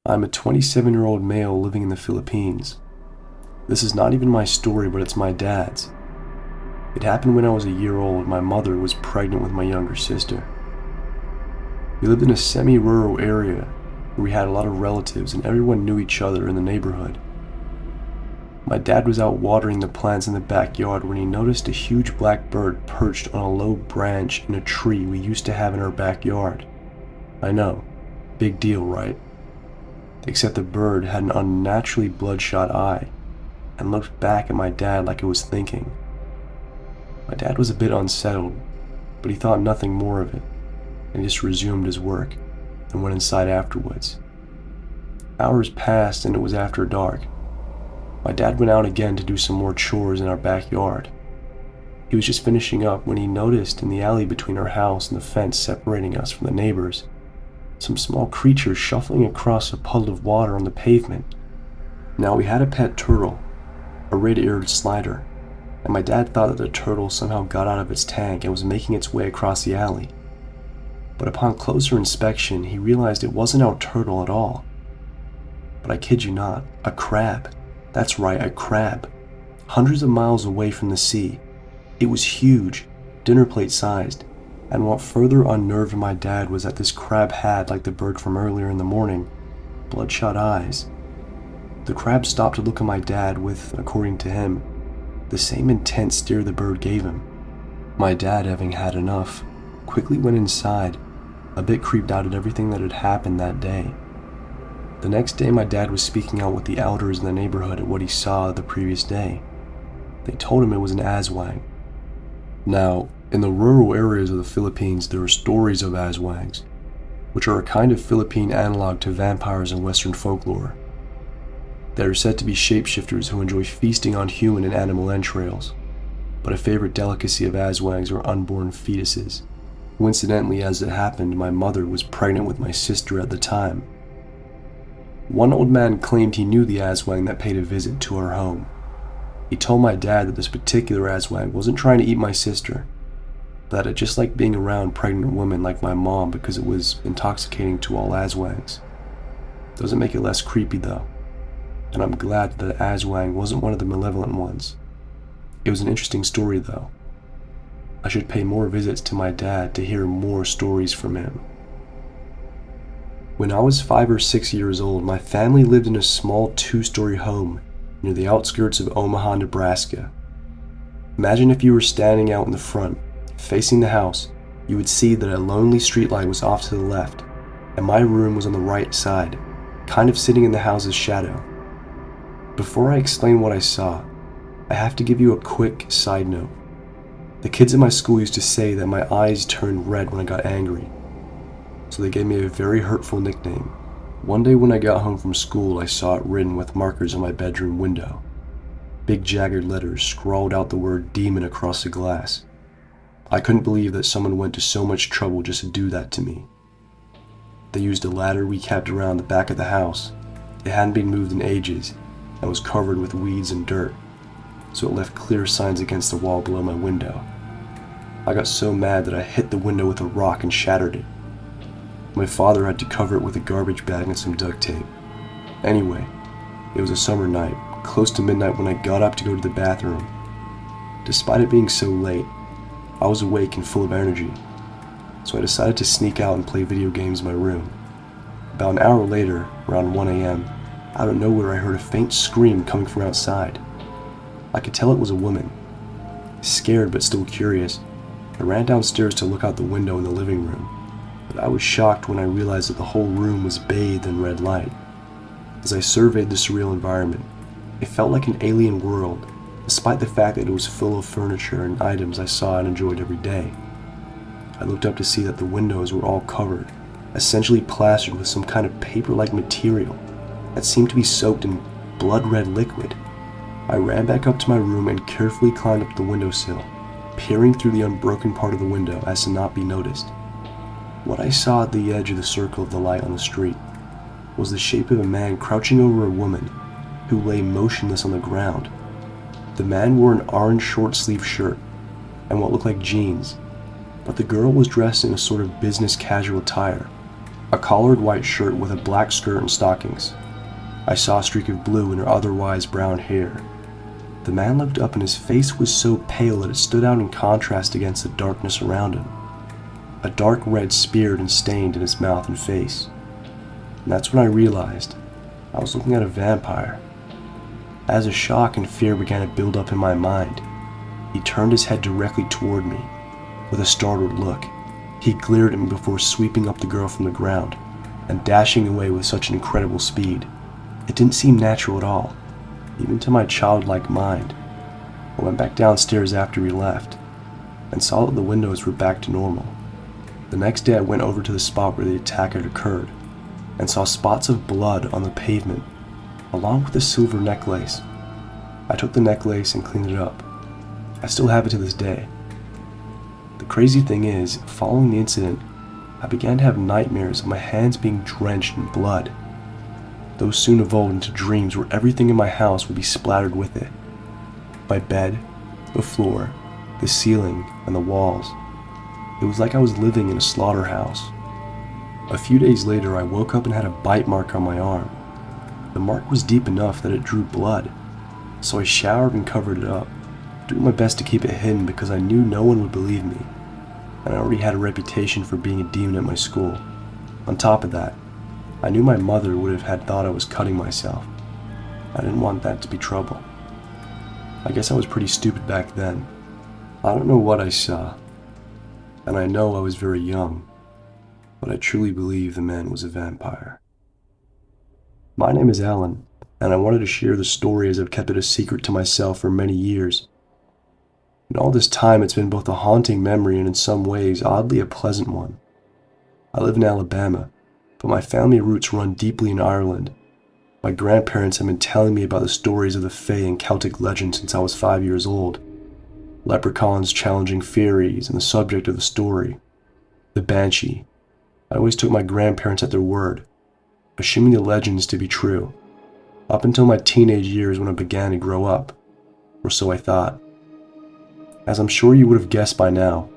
I'm a 27-year-old male living in the Philippines. This is not even my story, but it's my dad's. It happened when I was a year old. My mother was pregnant with my younger sister. We lived in a semi-rural area where we had a lot of relatives and everyone knew each other in the neighborhood. My dad was out watering the plants in the backyard when he noticed a huge black bird perched on a low branch in a tree we used to have in our backyard. I know, big deal, right? Except the bird had an unnaturally bloodshot eye and looked back at my dad like it was thinking. My dad was a bit unsettled, but he thought nothing more of it, and he just resumed his work and went inside afterwards. Hours passed and it was after dark. My dad went out again to do some more chores in our backyard. He was just finishing up when he noticed in the alley between our house and the fence separating us from the neighbors, some small creatures shuffling across a puddle of water on the pavement. Now we had a pet turtle, a red-eared slider, and my dad thought that the turtle somehow got out of its tank and was making its way across the alley. But upon closer inspection, he realized it wasn't our turtle at all. But I kid you not, a crab. That's right, a crab. Hundreds of miles away from the sea. It was huge, dinner plate sized, and what further unnerved my dad was that this crab had, like the bird from earlier in the morning, bloodshot eyes. The crab stopped to look at my dad with, according to him, the same intense stare the bird gave him. My dad, having had enough, quickly went inside, a bit creeped out at everything that had happened that day. The next day my dad was speaking out with the elders in the neighborhood at what he saw the previous day. They told him it was an aswang. Now, in the rural areas of the Philippines, there are stories of aswangs, which are a kind of Philippine analog to vampires in Western folklore. They are said to be shapeshifters who enjoy feasting on human and animal entrails, but a favorite delicacy of aswangs are unborn fetuses. Coincidentally, as it happened, my mother was pregnant with my sister at the time. One old man claimed he knew the aswang that paid a visit to our home. He told my dad that this particular aswang wasn't trying to eat my sister, but that it just liked being around pregnant women like my mom because it was intoxicating to all aswangs. Doesn't make it less creepy though, and I'm glad that the aswang wasn't one of the malevolent ones. It was an interesting story though. I should pay more visits to my dad to hear more stories from him. When I was 5 or 6 years old, my family lived in a small 2-story home near the outskirts of Omaha, Nebraska. Imagine if you were standing out in the front, facing the house, you would see that a lonely streetlight was off to the left, and my room was on the right side, kind of sitting in the house's shadow. Before I explain what I saw, I have to give you a quick side note. The kids at my school used to say that my eyes turned red when I got angry, so they gave me a very hurtful nickname. One day when I got home from school, I saw it written with markers on my bedroom window. Big jagged letters scrawled out the word demon across the glass. I couldn't believe that someone went to so much trouble just to do that to me. They used a ladder we kept around the back of the house. It hadn't been moved in ages and was covered with weeds and dirt, so it left clear signs against the wall below my window. I got so mad that I hit the window with a rock and shattered it. My father had to cover it with a garbage bag and some duct tape. Anyway, it was a summer night, close to midnight when I got up to go to the bathroom. Despite it being so late, I was awake and full of energy, so I decided to sneak out and play video games in my room. About an hour later, around 1 a.m., out of nowhere I heard a faint scream coming from outside. I could tell it was a woman. Scared but still curious, I ran downstairs to look out the window in the living room. But I was shocked when I realized that the whole room was bathed in red light. As I surveyed the surreal environment, it felt like an alien world, despite the fact that it was full of furniture and items I saw and enjoyed every day. I looked up to see that the windows were all covered, essentially plastered with some kind of paper-like material that seemed to be soaked in blood-red liquid. I ran back up to my room and carefully climbed up the windowsill, peering through the unbroken part of the window as to not be noticed. What I saw at the edge of the circle of the light on the street was the shape of a man crouching over a woman who lay motionless on the ground. The man wore an orange short-sleeved shirt and what looked like jeans, but the girl was dressed in a sort of business casual attire. a collared white shirt with a black skirt and stockings. I saw a streak of blue in her otherwise brown hair. The man looked up and his face was so pale that it stood out in contrast against the darkness around him. A dark red speared and stained in his mouth and face. And that's when I realized I was looking at a vampire. As a shock and fear began to build up in my mind, he turned his head directly toward me. With a startled look, he glared at me before sweeping up the girl from the ground and dashing away with such an incredible speed. It didn't seem natural at all, even to my childlike mind. I went back downstairs after he left and saw that the windows were back to normal. The next day I went over to the spot where the attack had occurred and saw spots of blood on the pavement, along with a silver necklace. I took the necklace and cleaned it up. I still have it to this day. The crazy thing is, following the incident, I began to have nightmares of my hands being drenched in blood. Those soon evolved into dreams where everything in my house would be splattered with it. My bed, the floor, the ceiling, and the walls. It was like I was living in a slaughterhouse. A few days later, I woke up and had a bite mark on my arm. The mark was deep enough that it drew blood, so I showered and covered it up, doing my best to keep it hidden because I knew no one would believe me, and I already had a reputation for being a demon at my school. On top of that, I knew my mother would have had thought I was cutting myself. I didn't want that to be trouble. I guess I was pretty stupid back then. I don't know what I saw, and I know I was very young, but I truly believe the man was a vampire. My name is Alan, and I wanted to share the story as I've kept it a secret to myself for many years. In all this time, it's been both a haunting memory and in some ways, oddly a pleasant one. I live in Alabama, but my family roots run deeply in Ireland. My grandparents have been telling me about the stories of the Fae and Celtic legends since I was 5 years old. Leprechauns challenging fairies and the subject of the story. The Banshee. I always took my grandparents at their word, assuming the legends to be true, up until my teenage years when I began to grow up, or so I thought. As I'm sure you would have guessed by now,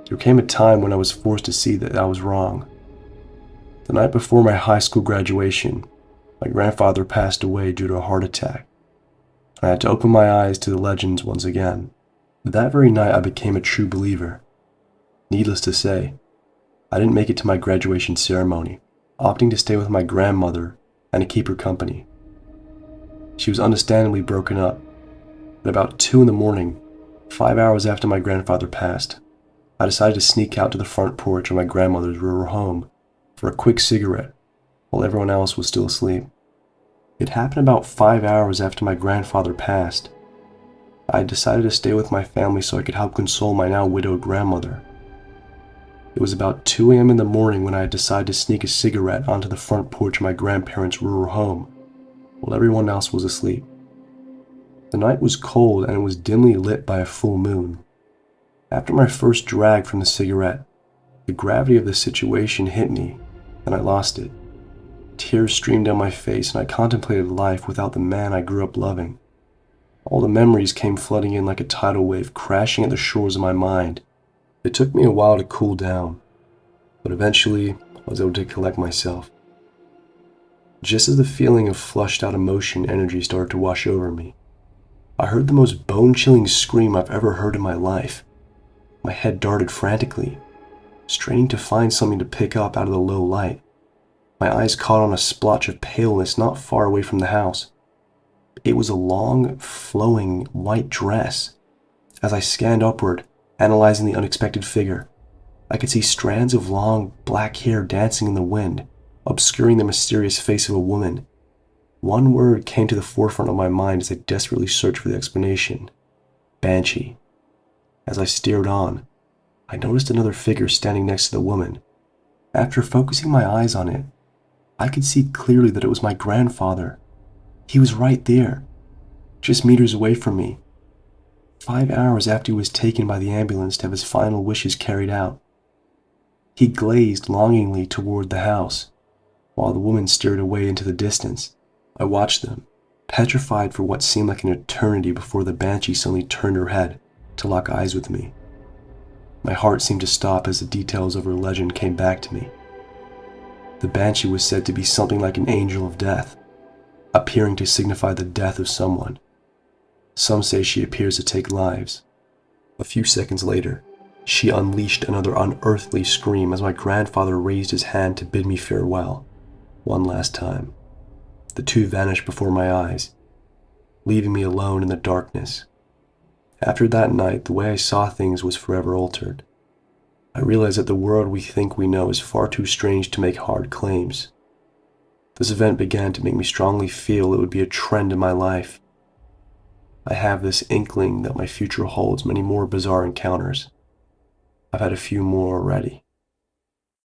there came a time when I was forced to see that I was wrong. The night before my high school graduation, my grandfather passed away due to a heart attack. I had to open my eyes to the legends once again. That very night I became a true believer. Needless to say, I didn't make it to my graduation ceremony, opting to stay with my grandmother and to keep her company. She was understandably broken up. At about 2 in the morning, 5 hours after my grandfather passed, I decided to sneak out to the front porch of my grandmother's rural home for a quick cigarette while everyone else was still asleep. It happened about 5 hours after my grandfather passed. I had decided to stay with my family so I could help console my now widowed grandmother. It was about 2 a.m. in the morning when I had decided to sneak a cigarette onto the front porch of my grandparents' rural home, while everyone else was asleep. The night was cold and it was dimly lit by a full moon. After my first drag from the cigarette, the gravity of the situation hit me, and I lost it. Tears streamed down my face and I contemplated life without the man I grew up loving. All the memories came flooding in like a tidal wave, crashing at the shores of my mind. It took me a while to cool down, but eventually I was able to collect myself. Just as the feeling of flushed out emotion energy started to wash over me, I heard the most bone-chilling scream I've ever heard in my life. My head darted frantically, straining to find something to pick up out of the low light. My eyes caught on a splotch of paleness not far away from the house. It was a long, flowing white dress. As I scanned upward, analyzing the unexpected figure, I could see strands of long, black hair dancing in the wind, obscuring the mysterious face of a woman. One word came to the forefront of my mind as I desperately searched for the explanation. Banshee. As I stared on, I noticed another figure standing next to the woman. After focusing my eyes on it, I could see clearly that it was my grandfather. He was right there, just meters away from me. 5 hours after he was taken by the ambulance to have his final wishes carried out. He gazed longingly toward the house, while the woman stared away into the distance. I watched them, petrified for what seemed like an eternity before the Banshee suddenly turned her head to lock eyes with me. My heart seemed to stop as the details of her legend came back to me. The banshee was said to be something like an angel of death, appearing to signify the death of someone. Some say she appears to take lives. A few seconds later, she unleashed another unearthly scream as my grandfather raised his hand to bid me farewell. One last time. The two vanished before my eyes, leaving me alone in the darkness. After that night, the way I saw things was forever altered. I realized that the world we think we know is far too strange to make hard claims. This event began to make me strongly feel it would be a trend in my life. I have this inkling that my future holds many more bizarre encounters. I've had a few more already.